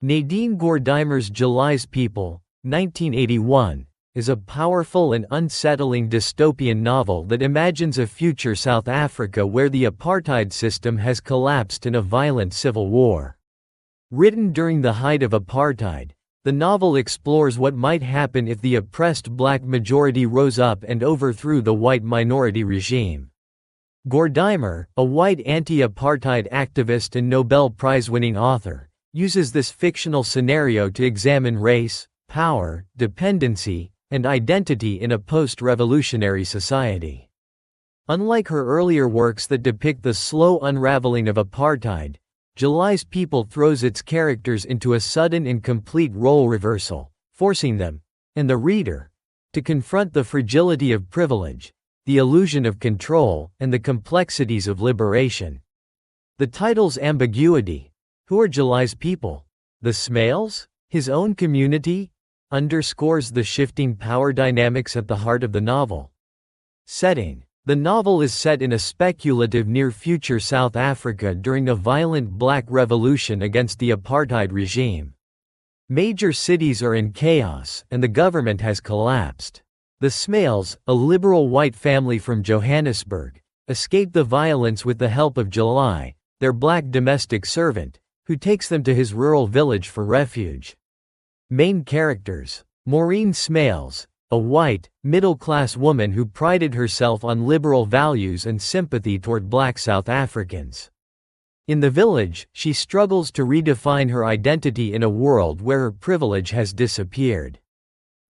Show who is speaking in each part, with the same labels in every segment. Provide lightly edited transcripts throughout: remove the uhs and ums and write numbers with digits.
Speaker 1: Nadine Gordimer's July's People, 1981, is a powerful and unsettling dystopian novel that imagines a future South Africa where the apartheid system has collapsed in a violent civil war. Written during the height of apartheid, the novel explores what might happen if the oppressed black majority rose up and overthrew the white minority regime. Gordimer, a white anti-apartheid activist and Nobel Prize-winning author, uses this fictional scenario to examine race, power, dependency, and identity in a post-revolutionary society. Unlike her earlier works that depict the slow unraveling of apartheid, July's People throws its characters into a sudden and complete role reversal, forcing them, and the reader, to confront the fragility of privilege, the illusion of control, and the complexities of liberation. The title's ambiguity, who are July's people? The Smails? His own community? Underscores the shifting power dynamics at the heart of the novel. Setting: the novel is set in a speculative near-future South Africa during a violent black revolution against the apartheid regime. Major cities are in chaos, and the government has collapsed. The Smails, a liberal white family from Johannesburg, escape the violence with the help of July, their black domestic servant, who takes them to his rural village for refuge. Main characters: Maureen Smails, a white, middle-class woman who prided herself on liberal values and sympathy toward black South Africans. In the village, she struggles to redefine her identity in a world where her privilege has disappeared.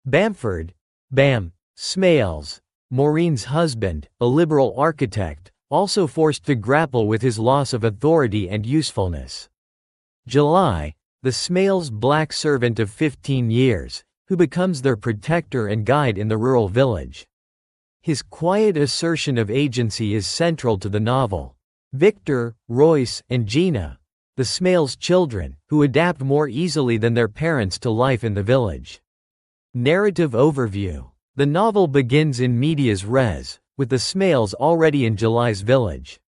Speaker 1: Bamford, Bam, Smails, Maureen's husband, a liberal architect, also forced to grapple with his loss of authority and usefulness. July, the Smails' black servant of 15 years, who becomes their protector and guide in the rural village. His quiet assertion of agency is central to the novel. Victor, Royce, and Gina, the Smails' children, who adapt more easily than their parents to life in the village. Narrative overview: the novel begins in medias res, with the Smails already in July's village.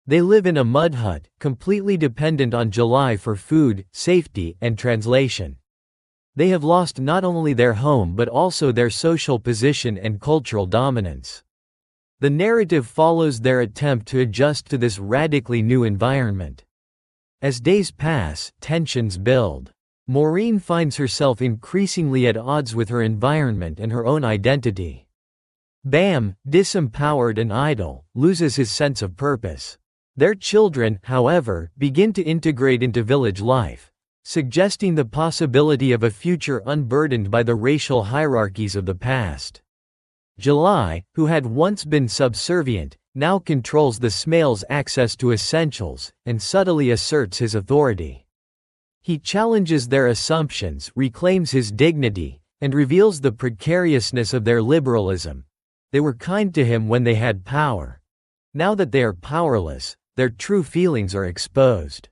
Speaker 1: They live in a mud hut, completely dependent on July for food, safety, and translation. They have lost not only their home but also their social position and cultural dominance. The narrative follows their attempt to adjust to this radically new environment. As days pass, tensions build. Maureen finds herself increasingly at odds with her environment and her own identity. Bam, disempowered and idle, loses his sense of purpose. Their children, however, begin to integrate into village life, suggesting the possibility of a future unburdened by the racial hierarchies of the past. July, who had once been subservient, now controls the Smails' access to essentials, and subtly asserts his authority. He challenges their assumptions, reclaims his dignity, and reveals the precariousness of their liberalism. They were kind to him when they had power. Now that they are powerless, their true feelings are exposed.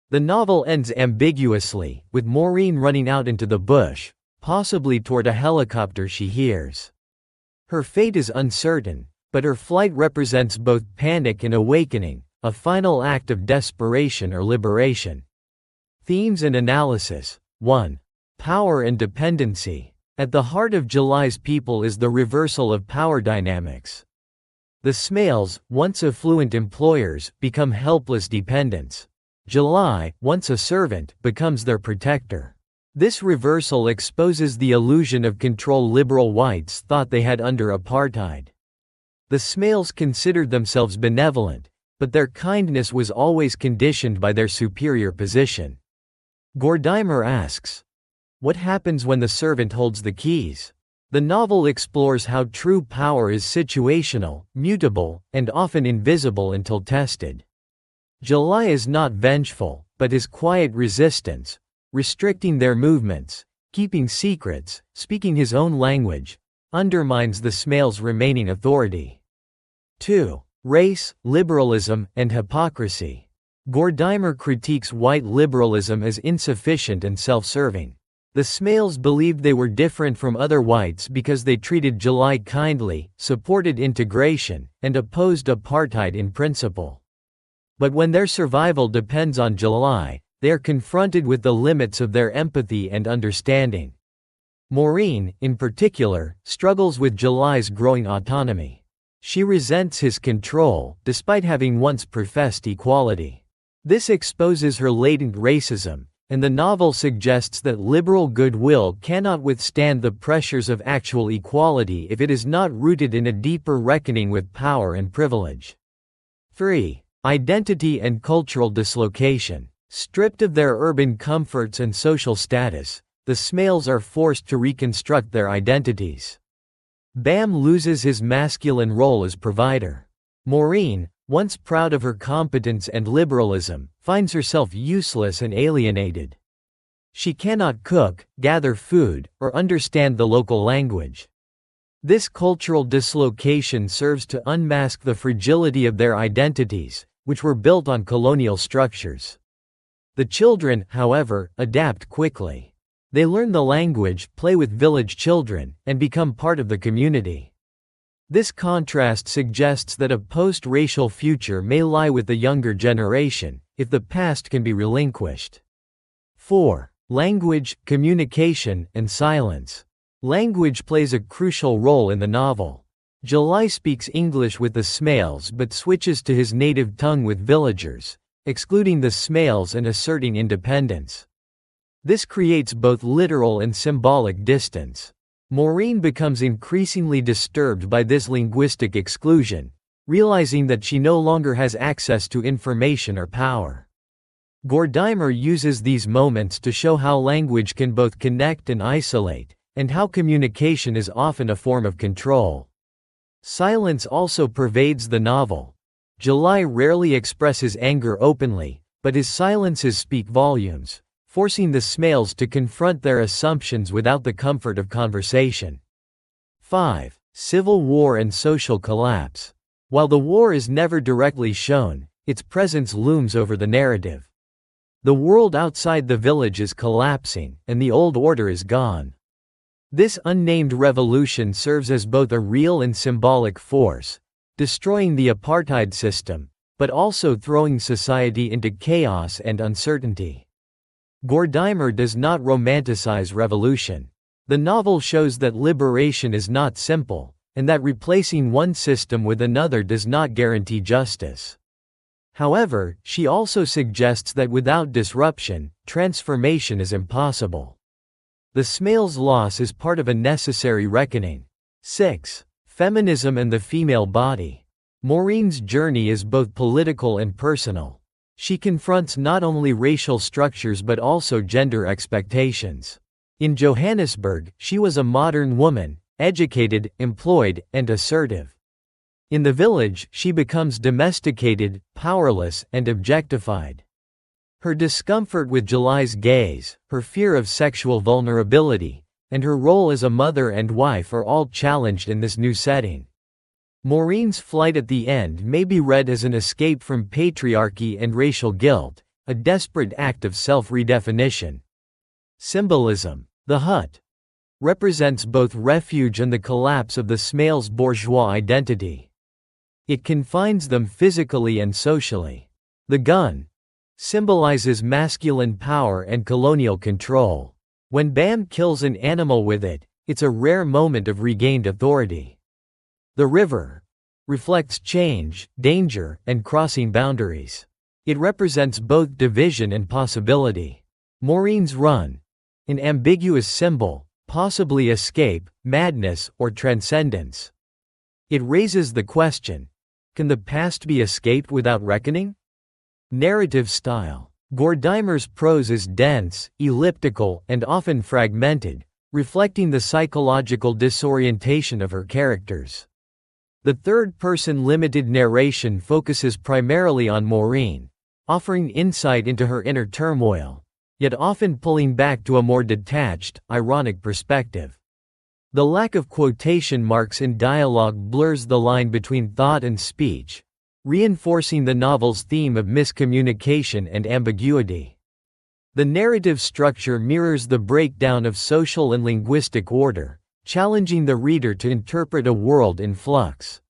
Speaker 1: The novel ends ambiguously, with Maureen running out into the bush, possibly toward a helicopter she hears. Her fate is uncertain, but her flight represents both panic and awakening, a final act of desperation or liberation. Themes and analysis. 1. Power and dependency. At the heart of July's People is the reversal of power dynamics. The Smails, once affluent employers, become helpless dependents. July, once a servant, becomes their protector. This reversal exposes the illusion of control liberal whites thought they had under apartheid. The Smails considered themselves benevolent, but their kindness was always conditioned by their superior position. Gordimer asks, what happens when the servant holds the keys? The novel explores how true power is situational, mutable, and often invisible until tested. July is not vengeful, but his quiet resistance, restricting their movements, keeping secrets, speaking his own language, undermines the Smails' remaining authority. 2. Race, liberalism, and hypocrisy. Gordimer critiques white liberalism as insufficient and self-serving. The Smails believed they were different from other whites because they treated July kindly, supported integration, and opposed apartheid in principle. But when their survival depends on July, they are confronted with the limits of their empathy and understanding. Maureen, in particular, struggles with July's growing autonomy. She resents his control, despite having once professed equality. This exposes her latent racism, and the novel suggests that liberal goodwill cannot withstand the pressures of actual equality if it is not rooted in a deeper reckoning with power and privilege. 3. Identity and cultural dislocation. Stripped of their urban comforts and social status, the Smails are forced to reconstruct their identities. Bam loses his masculine role as provider. Maureen, once proud of her competence and liberalism, finds herself useless and alienated. She cannot cook, gather food, or understand the local language. This cultural dislocation serves to unmask the fragility of their identities, which were built on colonial structures. The children, however, adapt quickly. They learn the language, play with village children, and become part of the community. This contrast suggests that a post-racial future may lie with the younger generation, if the past can be relinquished. 4. Language, communication, and silence. Language plays a crucial role in the novel. July speaks English with the Smails but switches to his native tongue with villagers, excluding the Smails and asserting independence. This creates both literal and symbolic distance. Maureen becomes increasingly disturbed by this linguistic exclusion, realizing that she no longer has access to information or power. Gordimer uses these moments to show how language can both connect and isolate, and how communication is often a form of control. Silence also pervades the novel. July rarely expresses anger openly, but his silences speak volumes, forcing the Smails to confront their assumptions without the comfort of conversation. 5. Civil war and social collapse. While the war is never directly shown, its presence looms over the narrative. The world outside the village is collapsing, and the old order is gone. This unnamed revolution serves as both a real and symbolic force, destroying the apartheid system, but also throwing society into chaos and uncertainty. Gordimer does not romanticize revolution. The novel shows that liberation is not simple, and that replacing one system with another does not guarantee justice. However, she also suggests that without disruption, transformation is impossible. The Smails' loss is part of a necessary reckoning. 6. Feminism and the female body. Maureen's journey is both political and personal. She confronts not only racial structures but also gender expectations. In Johannesburg, she was a modern woman, educated, employed, and assertive. In the village, she becomes domesticated, powerless, and objectified. Her discomfort with July's gaze, her fear of sexual vulnerability, and her role as a mother and wife are all challenged in this new setting. Maureen's flight at the end may be read as an escape from patriarchy and racial guilt, a desperate act of self-redefinition. Symbolism. The hut represents both refuge and the collapse of the Smails' bourgeois identity. It confines them physically and socially. The gun symbolizes masculine power and colonial control. When Bam kills an animal with it, it's a rare moment of regained authority. The river reflects change, danger, and crossing boundaries. It represents both division and possibility. Maureen's run, an ambiguous symbol, possibly escape, madness, or transcendence. It raises the question, can the past be escaped without reckoning? Narrative style. Gordimer's prose is dense, elliptical, and often fragmented, reflecting the psychological disorientation of her characters. The third-person limited narration focuses primarily on Maureen, offering insight into her inner turmoil, yet often pulling back to a more detached, ironic perspective. The lack of quotation marks in dialogue blurs the line between thought and speech, reinforcing the novel's theme of miscommunication and ambiguity. The narrative structure mirrors the breakdown of social and linguistic order, challenging the reader to interpret a world in flux.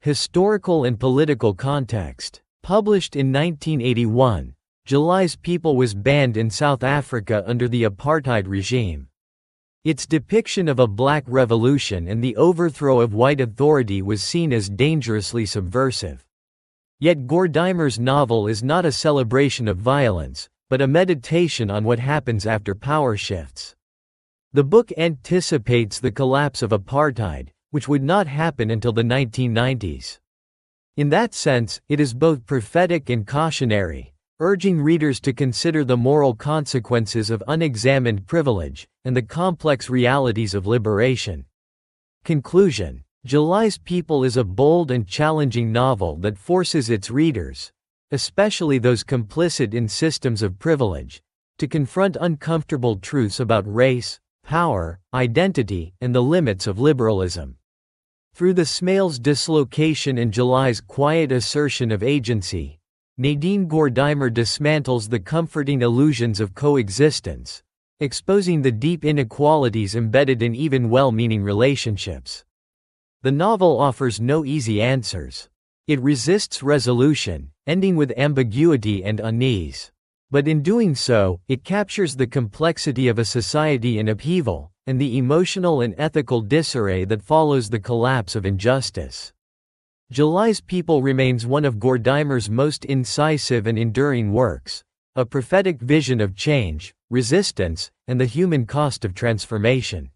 Speaker 1: Historical and political context. Published in 1981, July's People was banned in South Africa under the apartheid regime. Its depiction of a black revolution and the overthrow of white authority was seen as dangerously subversive. Yet Gordimer's novel is not a celebration of violence, but a meditation on what happens after power shifts. The book anticipates the collapse of apartheid, which would not happen until the 1990s. In that sense, it is both prophetic and cautionary, urging readers to consider the moral consequences of unexamined privilege and the complex realities of liberation. Conclusion: July's People is a bold and challenging novel that forces its readers, especially those complicit in systems of privilege, to confront uncomfortable truths about race, power, identity, and the limits of liberalism. Through the Smail's dislocation and July's quiet assertion of agency, Nadine Gordimer dismantles the comforting illusions of coexistence, exposing the deep inequalities embedded in even well-meaning relationships. The novel offers no easy answers. It resists resolution, ending with ambiguity and unease. But in doing so, it captures the complexity of a society in upheaval, and the emotional and ethical disarray that follows the collapse of injustice. July's People remains one of Gordimer's most incisive and enduring works, a prophetic vision of change, resistance, and the human cost of transformation.